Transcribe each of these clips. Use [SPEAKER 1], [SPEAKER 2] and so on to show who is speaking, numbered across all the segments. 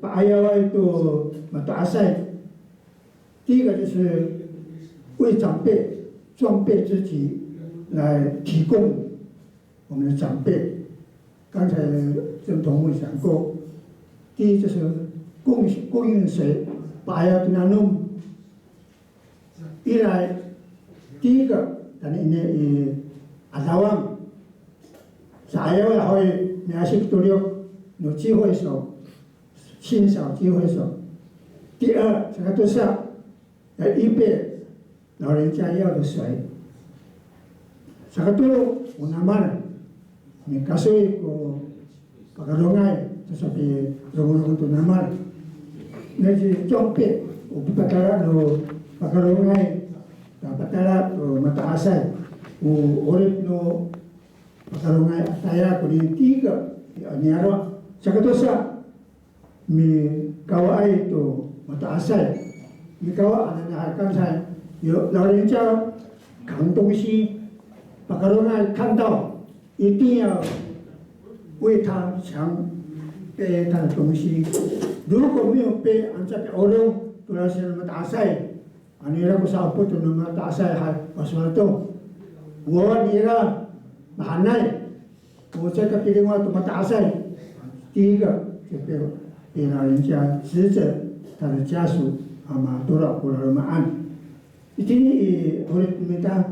[SPEAKER 1] 把阿亚外都打赛。第一个就是为长辈装备自己，来提供我们的长辈。刚才郑同会讲过，第一就是供应水，把阿亚都拿弄。一来，第一个，咱ini adawang saya会描述多了有机会手，清扫机会手。第二，这个都是要预备老人家要的水。这个都有那么了，你告诉我，把个容爱就是比容都那么了，那是装备，我不把它弄把个容爱。Patala mata asal, urip no pakarungai saya kuni tiga niaro sakatosa mi kawai to mata asal mi kawa anak kan saya有老人家扛东西，pakarungai 看到一定要为他想背他的东西，如果没有背，按照orang tu rasa mata asal。Anira ko sa po ito ng mga taasay paswala ito. Huwag nira mahanay. Huwag siya kapiling mo ito mataasay. 第一个就被老人家指着他的家属嘛多少过来嘛按。一定我们minta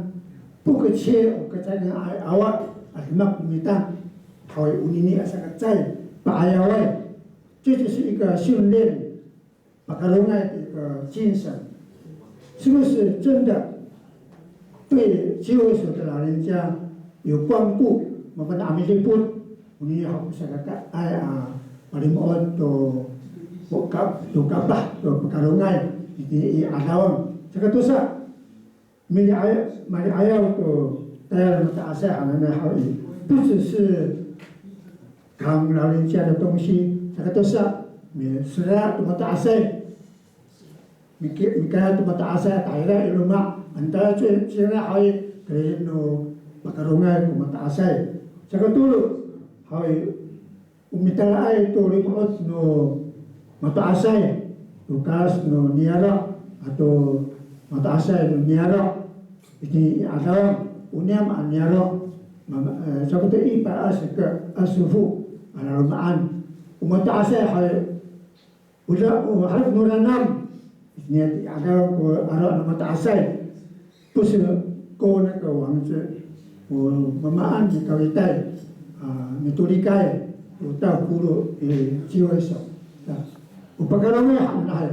[SPEAKER 1] 不可切我可在那awak mak minta 好有你asa ka在把ayaw 这就是一个训练pakarungai 一个精神。是不是真的对机会所的老人家有关顾？我们阿弥陀佛，你好，saya kata paling on to kapah to pakarungai di adawang. Saka to sa mali ayaw to tayo mata asa anan hawi， 不只是扛老人家的东西，saka to sa sera to mata asa。Mikaya tu mata asa taira iluma antara cina hai kereno pakarungai ku mata asa. Saka tulu hai umitala ai to limot no mata asa tukas no niara atau mata asa no niara ini ada unyam niara saka tu ipa asaka asufu ala rumaan umata asa hai udah harus nuranam你阿个我阿拉那么大赛，不是过那个王子，我妈妈按你搞一代你独立盖，我到咕噜机会少，我把个东西喊来，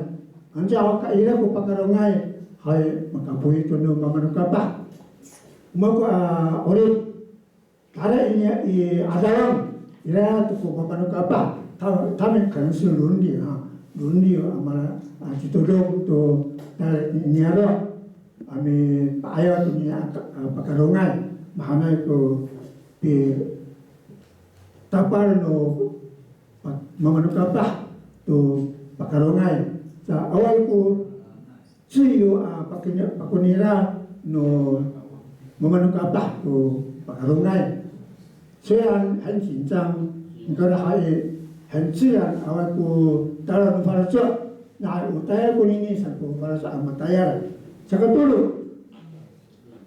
[SPEAKER 1] 人家我伊拉我把个东西还maka boleh tu no mama no kapa, maka oleh ada ini adalah ila tu ko mama no kapa, 他们可能是伦理伦理嘛。Ditolong to niaro ami paaya to niya pakarungan mahanay ko pi tapar no mamanukapa to pakarungan sa awal ko siyo pakunira no mamanukapa to pakarungan 虽然很紧张，可是还很自然，awal ko dalam para na utaya ko nini sa ko para sa matayar. Sa katulo,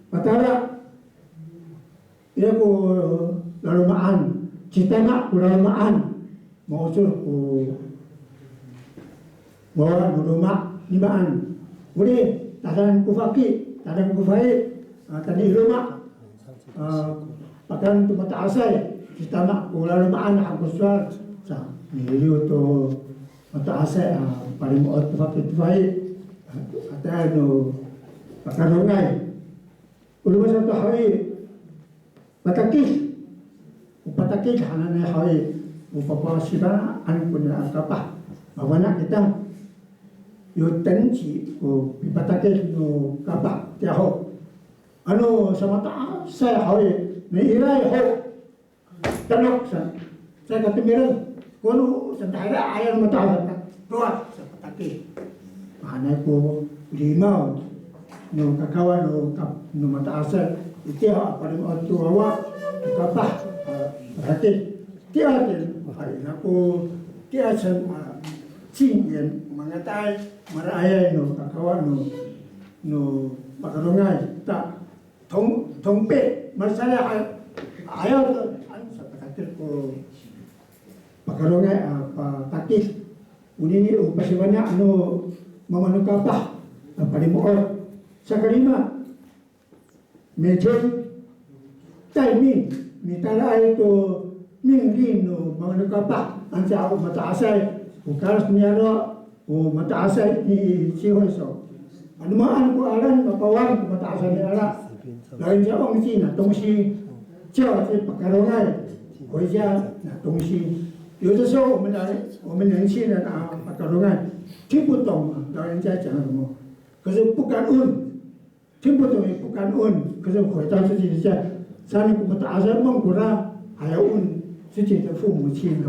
[SPEAKER 1] patara, ila ko lalumaan, citama ko lalumaan, mausur ko mawala nuluma, limaan. Muli, tadan ko faki, tadan ko fahe, tani iluma, pagkan tumataasay, citama ko lalumaan, haguswar, sa niliyo to mataasay, paling muot fakit baik atau pakarungai ulama satu hari patakis hanane hari upapa siba an punya apa bawana kita yo tenci ko patakis no kapa tiaho ano samata saya hari ni irai ho tanok saya kata mireng kono sentara ayam mata doa patake mana ko limau no kakawan no mata asa itu paling auto awa kapah berarti dia ada hari aku dia sen 禁言mengenai meraya kawan pakarungai tak tongpe masalah ayat kata ko pakarungai apa takis ini upasiwannya memanukapah paling muor sa kalima medyo timing mitala ito mingin memanukapah ansa mataasay ukaras niyaro o mataasay ni sihoso anumaan ko alan mapawang mataasay ni ala lain siya ang sina tongsi jiao这pakarungai 回家那东西，有的时候我们年轻人pakarungai 听不懂老人家讲什么，可是不敢问，听不懂也不敢问，可是回到自己的家，家里我们打算蒙古啦，还要问自己的父母亲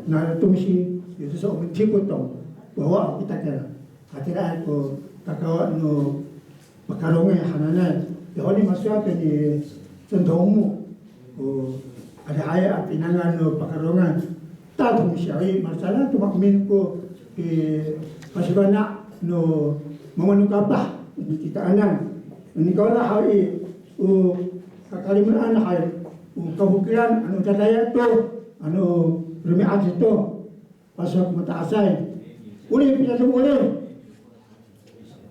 [SPEAKER 1] 那东西有的时候我们听不懂，bawa kita kira, akhirnya aku kakak pakarungai hanana, jadi masuk ke ni centongmu, ada ayat pinangan pakarungai, tak tahu siapa masalah tu makmin ko pasibana memanukapah kita anak, ini kalau hari kakaliman hari kabukiran anu dadaya tu anu rumiat itu pasok mataasay uli pinasok uli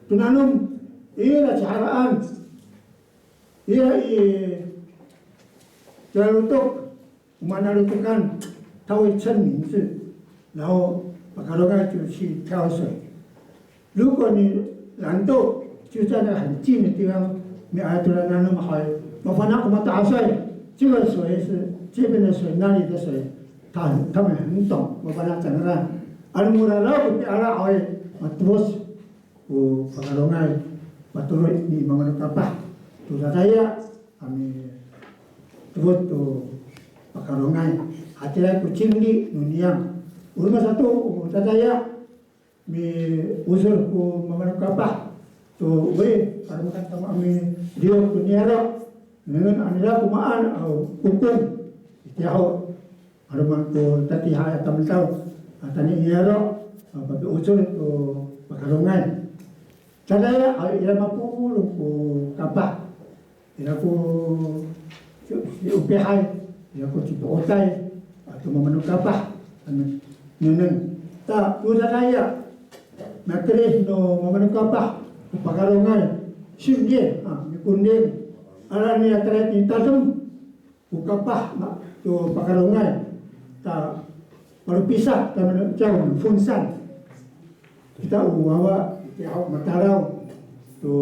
[SPEAKER 1] tunanum iya caraan iya jalutuk manalutukan tahu chen名字然后pakarungai就去挑水如果你懒惰就在那很近的地方没挨突然那么好麻烦那我们打水这个水是这边的水那里的水他们很懂麻烦那怎么办Al-muralaw ala ay matros o pakarungai patuloy ni mga nakapah tulataya kami tuwot to pakarungai hatiray kuchingli nuniyang urma satu tataya mi usur ko mga nakapah to uwi parang kantama mi diyo kuniyaro ngayon anila kumaan o hukum itiyaho aruman ko tatihaya tamantaw tani iaro pag usul to pakarungai sadaya ay ila mapulong ko kapa ila ko si upihay ila ko cipootay at mamanong kapa nunang ta sadaya matris no mamanong kapa pakarungai simye mikundin ala niya tret ni tasum ukapa to pakarungai ta Kalau pisah, kita jauh funsan. Kita bawa jauh matarau tu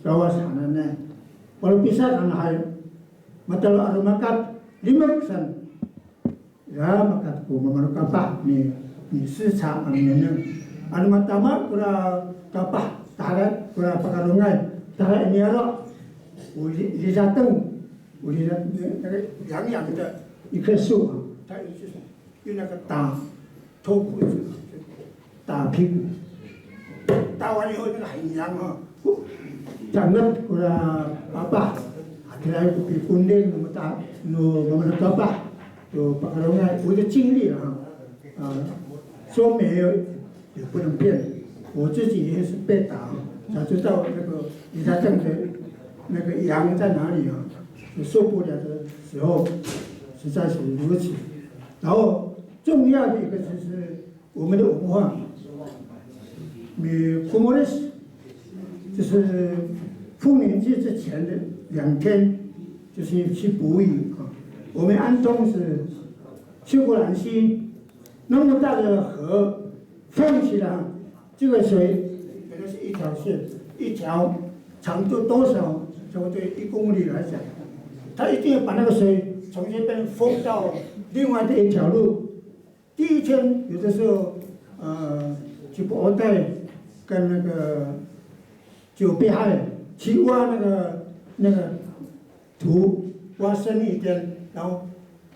[SPEAKER 1] kawasan sana. Kalau pisah kan hal matarau aru makat 5%. Ya makat ku memanuk kapah ni sisa angin. Aru matama kura kapah tarat kura pakarungai tarat ini aro. Uli jateng yang kita ikesu. Tak ikesu. 用那个打脱裤子、打屁股，打完以后那个很痒长得过来爸，后来比训练那么大，我们的爸爸，就pakarungai，我就经历了说没有也不能骗，我自己也是被打，才知道那个李家正的那个痒在哪里受不了的时候，实在是如此，然后。重要的一个就是我们的文化，就是丰年祭之前的2天，就是去捕鱼我们安东是秋果兰溪那么大的河放起来，这个水原来是一条线，一条长度多少？差不多1公里来讲，他一定要把那个水从这边封到另外的一条路。第一天有的时候，去博带跟那个9被害去挖那个土，挖深一点，然后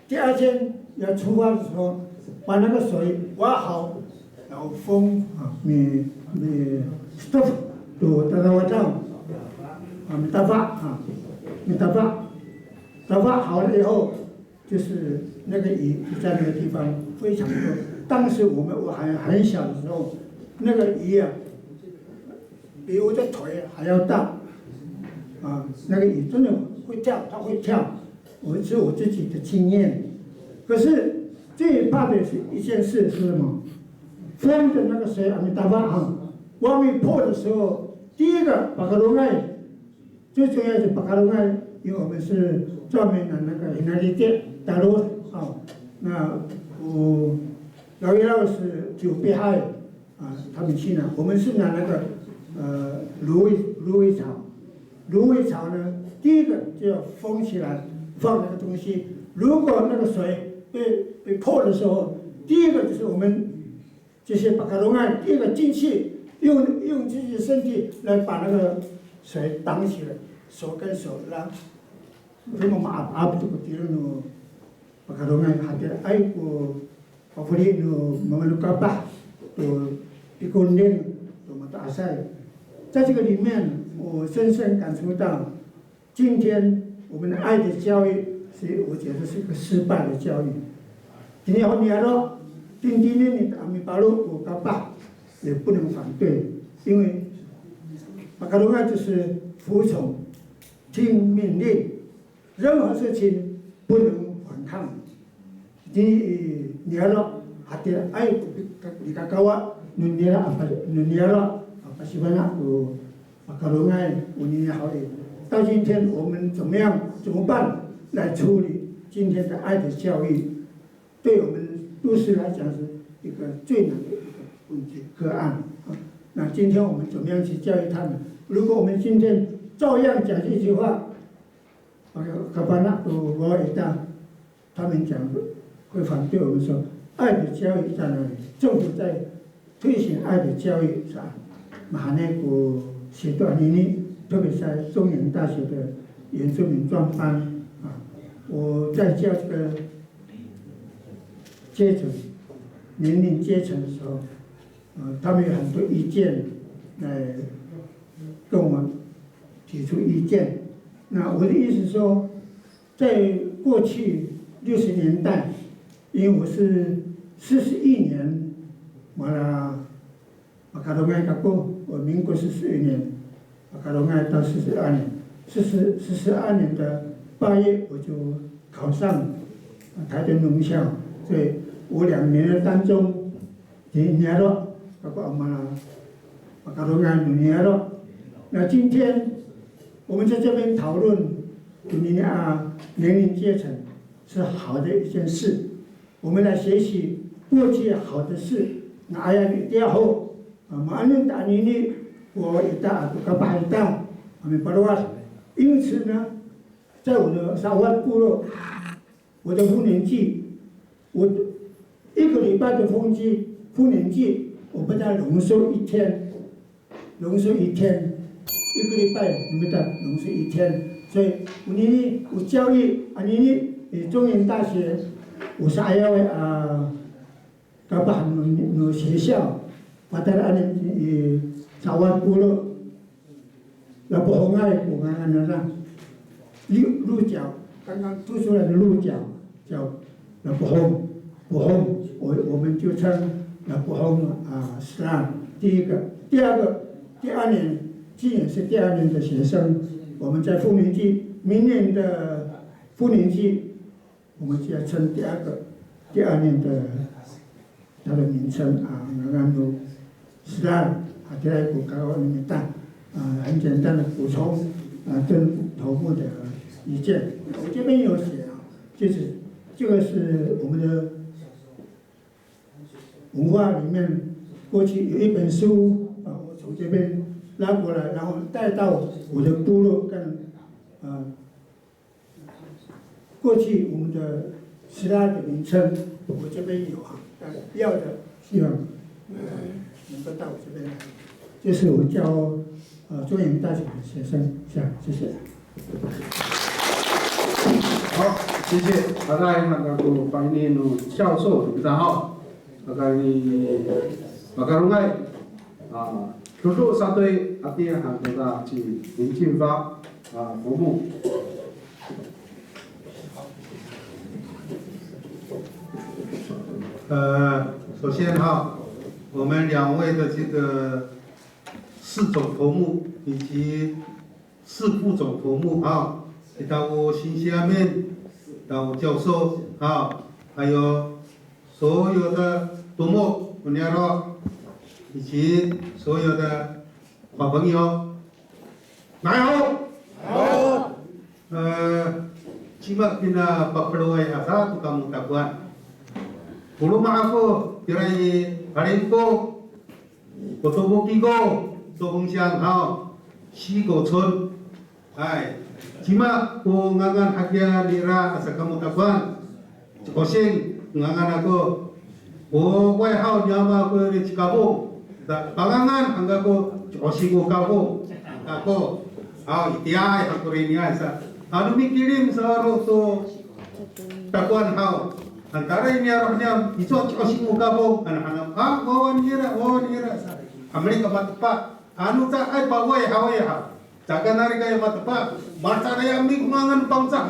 [SPEAKER 1] 第2天要出发的时候，把那个水挖好，然后封你 stop 都达到我这，打发好了以后，就是那个鱼在那个地方非常多，当时我还很小的时候，那个鱼啊，比我的腿还要大，啊，那个鱼真的会跳，它会跳，是我自己的经验。可是最怕的是一件事是什么？风的那个水还没打发啊，往外破的时候，第一个巴卡罗埃，最重要是巴卡罗埃，因为我们是专门的那个那里店打罗啊，那我老爷老是9被害啊，他们去拿，我们是拿那个芦苇草，芦苇草呢，第一个就要封起来，放那个东西，如果那个水被破的时候，第一个就是我们这些巴卡罗埃，第一个进去用自己的身体来把那个水挡起来，手跟手拉，如果阿不就提了no巴卡罗埃hadir ai ko favorit no memerlukan bah to pikundin to mata asai，在这个里面，我深深感受到，今天我们的爱的教育我觉得是一个失败的教育。今天你说，今天你阿米巴鲁我告爸也不能反对，因为巴卡罗埃就是服从、听命令，任何事情不能反抗。你说，hati ai di kakawa nuniara apa sih banyak tu巴卡罗埃uninya好的。到今天我们怎么办来处理今天的爱的教育？对我们都市来讲是一个最难的一个问题个案啊。那今天我们怎么样去教育他们？如果我们今天照样讲这句话，卡巴纳都罗伊达，他们讲会反对我们说，爱的教育在哪里？政府在推行爱的教育是吧？马内古写段尼，特别在中原大学的原住民专班啊，我在教这个阶层、年龄阶层的时候，他们有很多意见来跟我们提出意见。那我的意思说，在过去60年代，因为我是41年，完了，巴卡罗埃我民国41年，巴卡罗埃到42年，42年的8月我就考上台中农校，所以我2年的当中，年了，巴卡罗埃年了。那今天我们在这边讨论年龄阶层是好的一件事，我们来学习过去好的事。那哎呀，你好，马恩达尼尼，我一大个巴一大，我们巴罗瓦。因此呢，在我的沙湾部落，我的丰年祭，我1个礼拜的丰年祭，我们在浓缩1天，1个礼拜我们的浓缩1天。所以我教育中原大学，saya kapan no 学校，padahal sawan pulau bohong aja bukan那鹿角，刚刚吐出来的鹿角叫bohong，我们就称bohong是第一个，第二个，第2年，今年是第2年的学生。我们在丰年祭，明年的丰年祭，我们就要称第2年的它的名称第二股搞里面大很简单的补充跟头部的意见，我这边有写就是这个是我们的文化里面，过去有一本书我从这边拉过来，然后带到我的部落跟过去我们的12的名称，我这边有要的希望能够到我这边来。这是我教中原大学的学生，谢谢。
[SPEAKER 2] 好，谢谢。大概那个帮你教授的好，大概你巴卡罗埃dulu satu artinya anggota di Jinfa umum.
[SPEAKER 3] 首先哈，我们2位的这个4总头目以及4副总头目啊，到我新下面，到教授啊，还有所有的头目、以及所有的好朋友，大家好。好。Cima kina papeluai asa tu kamu takuan. Puluh maafu tirai harimpo, kotobo kigo, tobong siang hao, sigo chon. Ai, cima ko ngangan hakya dira asa kamu takuan. Kosing ngangan ako. O wai hao nyama ko ri cikabo. Pangangan angga ko kosigo kabo. Ako, itiai ako rin niya sa. Anu mikirim seorang tu takuan hau antara ini arahnya itu cosing muka bo anak-anak wawan ira Amerika matpa anu tak ai pawai hawai ha jaga nari kaya matpa mata daya mi kumangan bangsa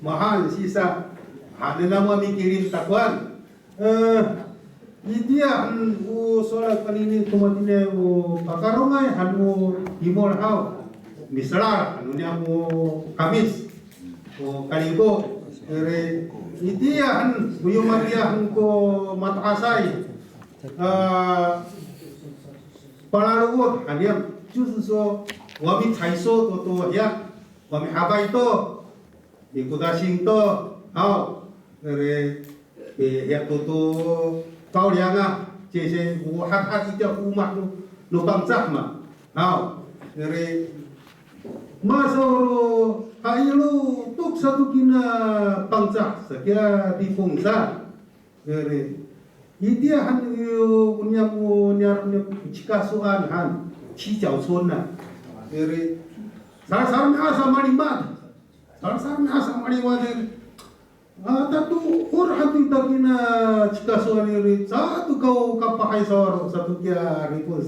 [SPEAKER 3] mahal sisa ada nama mikirim takuan dia soal kanini kumatine pakarongai hanu himol hau misalnya, anunya mau Kamis, Kaligo, dia buyuman dia ko matakasai, palalugot, dia justru so, wami caiso to ya, wami habai to, ikudasing to, ya to kau lianga, cese hat itu umat nu bangsa mah, masa oro ailu tuk satu kina bangsa sekia di fungsa idia han unyamu nyarnya cikasuan han cijau sona sar asa malimat asa malimat tatu orang tu takina cikasuan satu kau kapahai sor satu kia ripun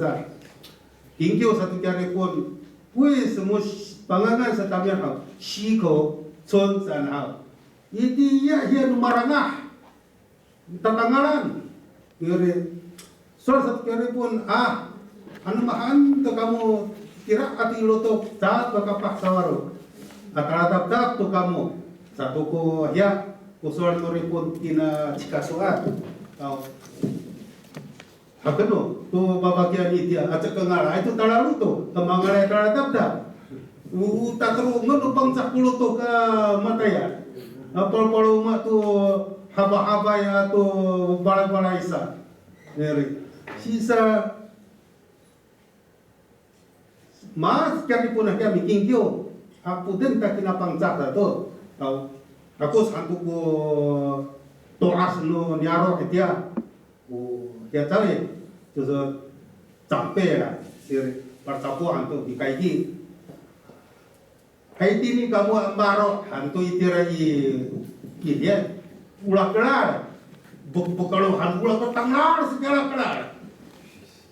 [SPEAKER 3] tingkio satu kia ripun pues semua pangangan sa tabian hau siko son san hau iti ya hian marangah tatangalan kire sol sat kire pun anu mahan to kamu kira ati loto saat bakapak sawaro atara tap to kamu satu ko ya usol to pun kina cikasuan tau hakeno to babagian dia acak ngala itu talalu to kemangala tara tap tak terus ngenumpang 10 tu ke mataya. Pol-pol umat tu haba-haba ya tu balai-balai isa. Sisa mas kami pun nak bikin kyo. Aku den tak kena pangcat tu. Tahu. Aku santu ko toras no nyaro dia. Dia tahu ya. Jadi sampai lah. Pertapuan tu dikaiji. Haiti ni kamu ambaro hantu itirai dia ulah kelar kalau hantu ulah ketanglar segala kelar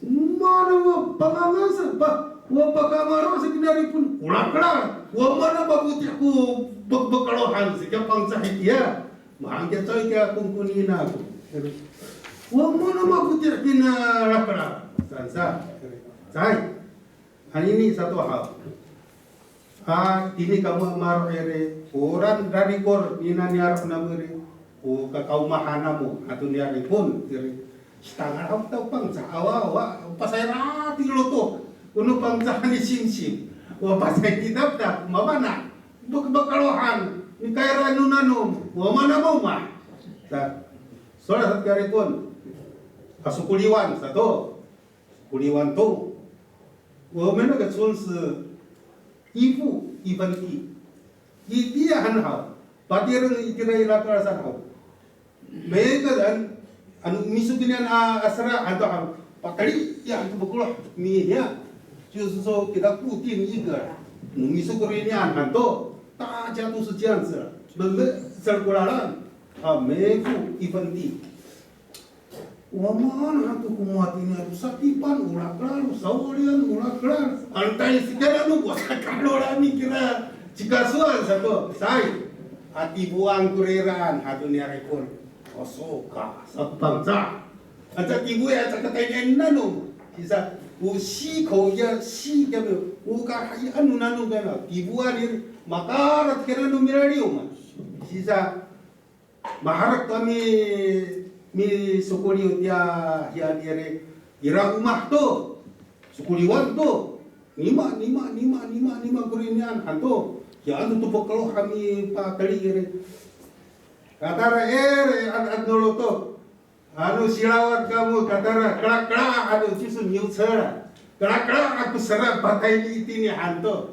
[SPEAKER 3] mana pangangan sebab pakamaro sekinari pun ulah kelar mana babuti aku kalau hantu segala pangsa dia mahangnya coy kaya kungkunina aku mana babuti kina kelar sansa say hari ini satu hal ini kamu amar orang dari kor ina niarap namuri kakau mahanamu atau niari pun setengah aku tahu bangsa awa pasai rati lo to kuno bangsa ni sim pasai kitab dah mana bekalohan ni kaya nunanum mana mau mah soalnya satu hari pun kasukuliwan satu kuliwan tu mana kesun ibu ibanti dia han hau patiran itirai lakar san hau mereka dan anu misukinan asra atau hau patari ya itu bekulah mi ya justru kita putin iga nu misukurinya hanto tak jatuh sejian serkularan meku ibanti Waman hantu kumatinya sakipan ulah kelar, saulian ulah kelar. Antai segala nu buat kalau lami kira jika suan satu sai hati buang kuriraan hatu niaripun osoka satu bangsa aja ibu ya aja katayin nanu bisa usi kau ya si kami uka hai anu nanu kana ibu ani makarat kena nu mirariu ma sisa maharak kami mi sukuli dia dire ira rumah tu sukuliwan tu lima kurinian anto ya anu tu pokok kami pakali dire katara dulu tu anu silawat kamu katara kelak anu cisun nyutsara kelak aku serap pakai di ini hantu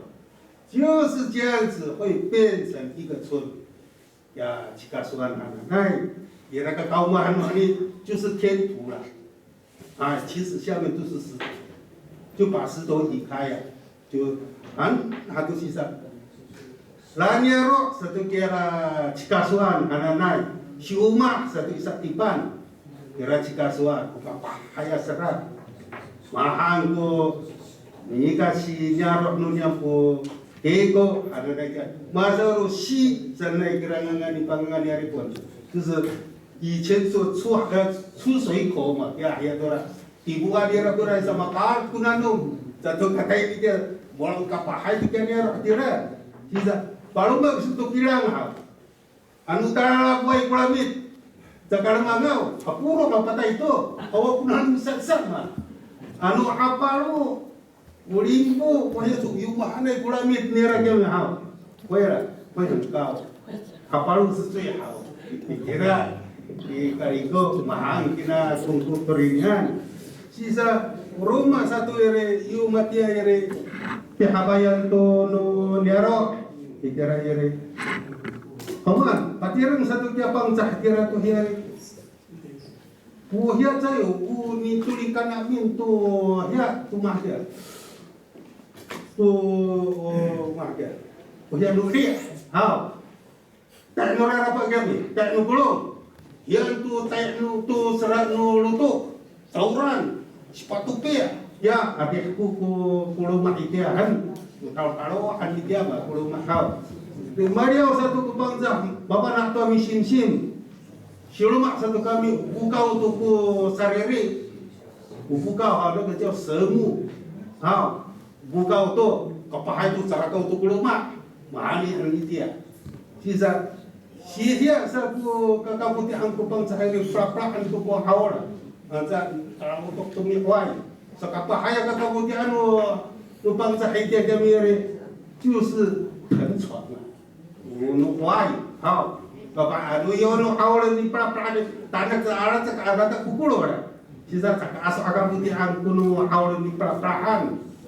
[SPEAKER 3] 就是这样子会变成一个村呀，去告诉俺也那个高曼里就是天土了，啊，其实下面都是石头，就把石头移开呀，就他都是啥？Lanya roh satu kira cikasuan anak siuma satu isaktipan kira cikasuan apa haya serat mahang ko ni kasih nyarok nunya ko ego ada lagi masa ro si sanai kira ngani pangan hari pun 就是以前说出水口嘛ya ya tora dibuka dia tora sama kal kunanu satu katai dia bolang kapahai tu kan ya roh dia tidak Baru mak suatu kilang anu tara buai kulamit, sekarang mangau, apuro apa itu, awak kunan sat mah, anu apa lu, ulimpu, punya tu yuman ay kulamit nira kau hau, kira, kau, apa lu sesuai hau, kira, di kariko mahang kina tunggu peringan, sisa rumah satu ere yumatia ere, pihabayan tu nu niaro. Kira yere, kaman, patirang satu tiapang cah kira tu yere, puhia cayo, ni tulikan amin tu ya tu mahia, tu mahia, puhia nuria, hau, tak nora apa kami, tak nukulung, yang tu tak nu tu serat nu lutuk, sauran, sepatu pia, ya adikku kulo mahitia kan. Kalau andi dia mah kalau mahal. Maria satu kebangsa, bapa nak tu sim. Silumak satu kami bukau tu ku sariri. Bukau ada kerja semu. Ha, bukau tu kapahai tu cara kau tu kelumak. Mahali andi dia. Sisa dia satu kakak putih angku bangsa hari pra-pra angku ku haula. Anja kalau untuk tumiwai. Sekapahaya kakak putih anu 都帮着海淀这边的，就是很喘了，我怀疑好，老板啊，有那好了，你不啦，但那个阿拉这个阿拉这不够了，其实这个阿说阿个不的安，那好了你不啦，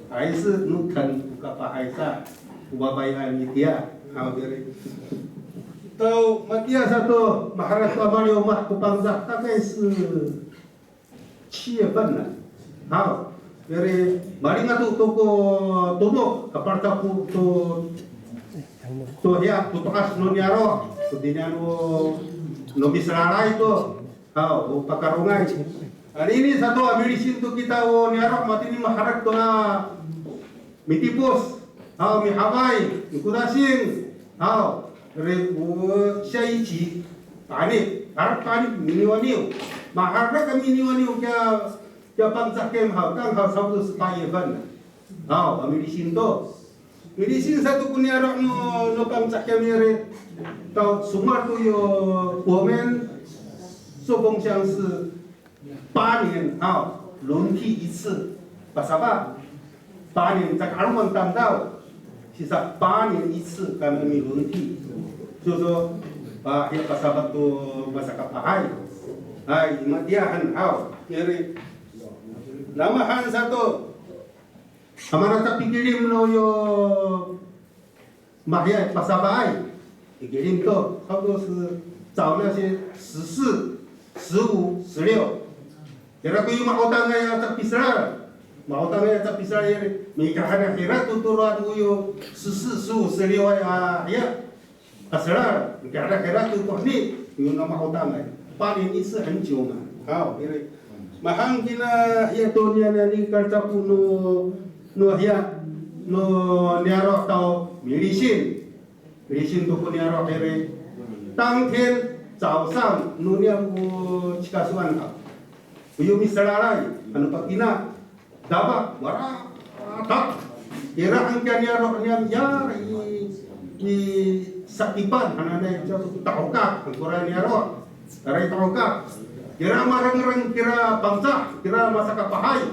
[SPEAKER 3] 还是弄疼，不个把孩子，不把白安你dia，好的嘞。到Matia satu Maharashtra Bali Umah Kupangza 大概是7月份了，好。 Dari maling tu toko tubuh kaparta tu ya tu pakas no niaro tu dinano no bisrara itu pakarungai hari ini satu amirisin tu kita niaro mati ni maharak tu mitipus mi habai kudasin dari syaici tani harap tani miniwaniu maharak kami miniwaniu kya 叫帮着更好，刚好差不多是8月份了。好，我们的新都，我们新satu punya orang no bangsa kami到Sumar tu有我们做工像是8年轮替一次，把啥吧？8年在阿龙当道，其实8年一次kami轮替，就说把啥吧都把啥个bahai，哎，dia很好，因为。 Namahan satu, amana tak pikirim no yo mahya pasabai, pikirim tu, 差不多是找那些14、15、16，kira ko yung mautang nga tak pisra, mautang nga tak pisra yan, may kahana kira tuturuan ko yung 14、15、16ya, pasra, kahana kira tuturuan ni yung na mautang nga, 8年一次很久嘛，好，因为。 Mahang kina ya dunia ni karta puno no ya no niaro tau milisin tu pun niaro kere tang tian 早上 nunia mu cikasuan uyu misalai anu pakina dapat wara tak kira angkian ya rohnya ya i sakipan hanane jatuh taukak angkoran ya roh tarai taukak kira marang-rang kira bangsa kira masa kapahai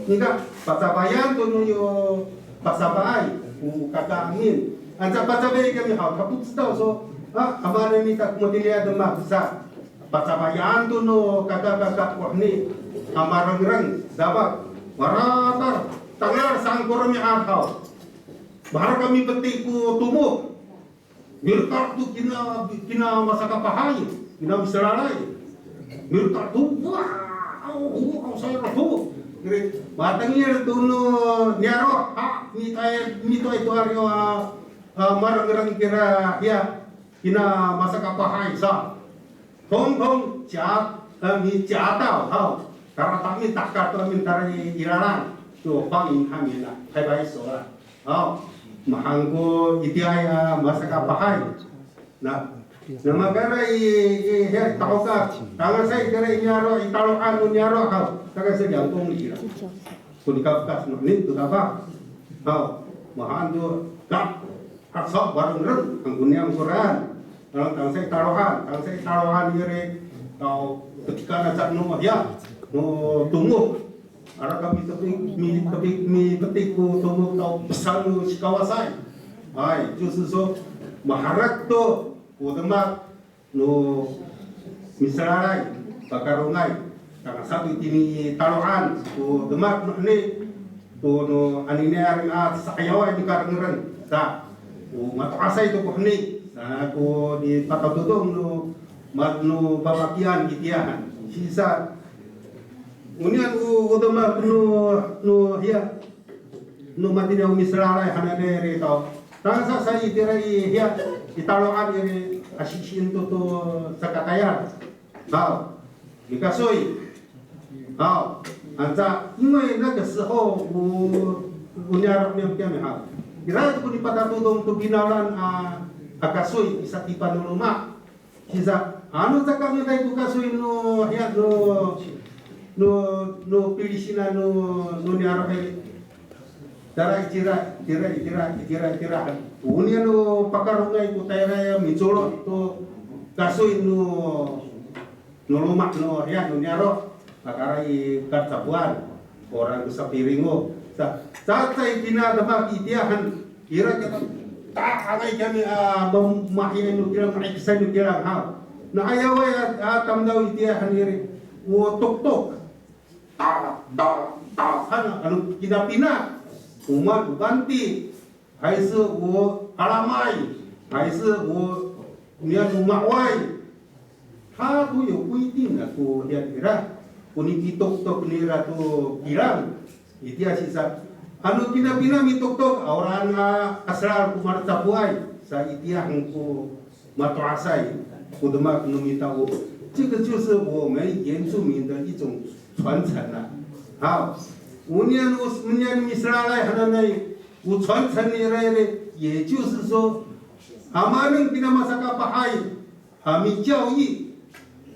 [SPEAKER 3] nika pasabayan tunuyo pasabay kakak angin ansa pasabay kami hau kaput tahu so amane ni tak motilia demak sa pasabayan tuno kakak-kakak wahni amarang-rang dapat waratar tangar sangkorami atau bahar kami petik ku tumuk mirtak tu kina masa kapahai kina misalalai mirtak tu wah saya roh matangir tuno niaro mito itu ario marang-rang kira ya kina masa kapahai sa tong cat mi catau tau karena kami takar tu amin tarai iraran tu pangin kami na hai bai so la mahangko itiaya masa kapahai na nama kara i tahu ka tangan saya kira nyaro italo anu nyaro kau kagak saya jangkung ni kira kunikap kas ni tu apa kau mahan tu kap aksok bareng reng anggunya Quran tang saya taruhan kira kau ketika nak no ya no tunggu ara kami mi petik ku tunggu kau pesan si kawasan ai 就是说 maharat tu Udemak no misalai bakarungai karena satu ini taruhan udemak ni no anine aring sayawa di karengen sa matu asai tu ni sana ko di patadudong no matno babakian gitiahan sisa unian udemak no ya no matina misalai hanane re tau tangsa saya tirai ya italoan ini asisin tu sakatayan hao dikasoi hao anza 因为那个时候我nyarap niam kami hao kira itu di pada tudong tu binalan akasoi isa tipan rumah sisa anu zakami dai tu kasoi no ya no pilisina no nyarap Tara itira unia no pakarungai ku taira micolo to kasoi no lumak no ya no nyaro pakarai karcapuan orang bisa piringo sa itina dapat itiahan kira kita tak agai kami memahian no kira maiksan no kira ha na ayaw ay tamdaw itiahan iri wo tok ta anu kinapina umat ganti, 还是我阿拉麦，还是我nian rumah wai, 它都有规定的，ku lihat kira, kuni kitok tok nira tu kirang, itu sisa. Anu kina pina mitok tok orang asal kumar tapuai, sa itia hangku matuasai, ku demak numita wo， 这个就是我们原住民的一种传承啊。好。 5年misalnya hananai ucap sendiri, 也就是说，amanan kita masa kapahai, kami jauhi,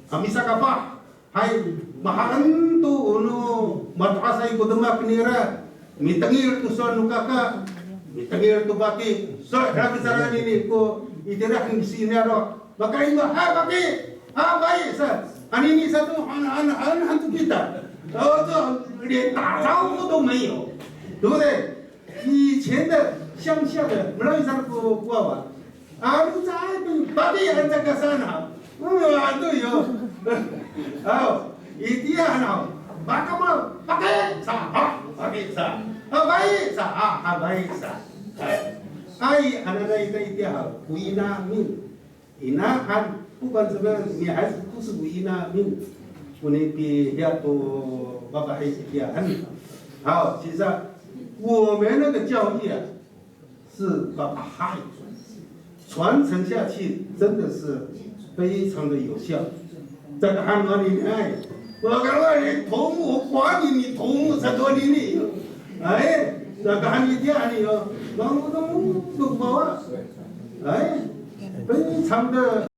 [SPEAKER 3] kami sakapah, hai maharan tu ono matrasai kodemak nira, mitangir tu soal nukaka, mitangir tu baki, soal kami saran ini ko itirak di sini aro, maka ini baki, baik sah, ini satu anak hantu kita. 连打招呼都没有，对不对？以前的乡下的没人上过完，你在把地人这个山好，对哟，一地好，把个么把个啥好，把个啥，baik啥baik啥，ai anak itu itu hal, kuina min, inahan bukan sebenarnya ini harus khusus kuina min. 我那边要多爸爸还是呀，好，其实我们那个教育啊，是把海传承下去，真的是非常的有效。在个汉文里面，我讲你同我管你同才多你，哎，那个汉语家里哦，都包啊，哎，非常的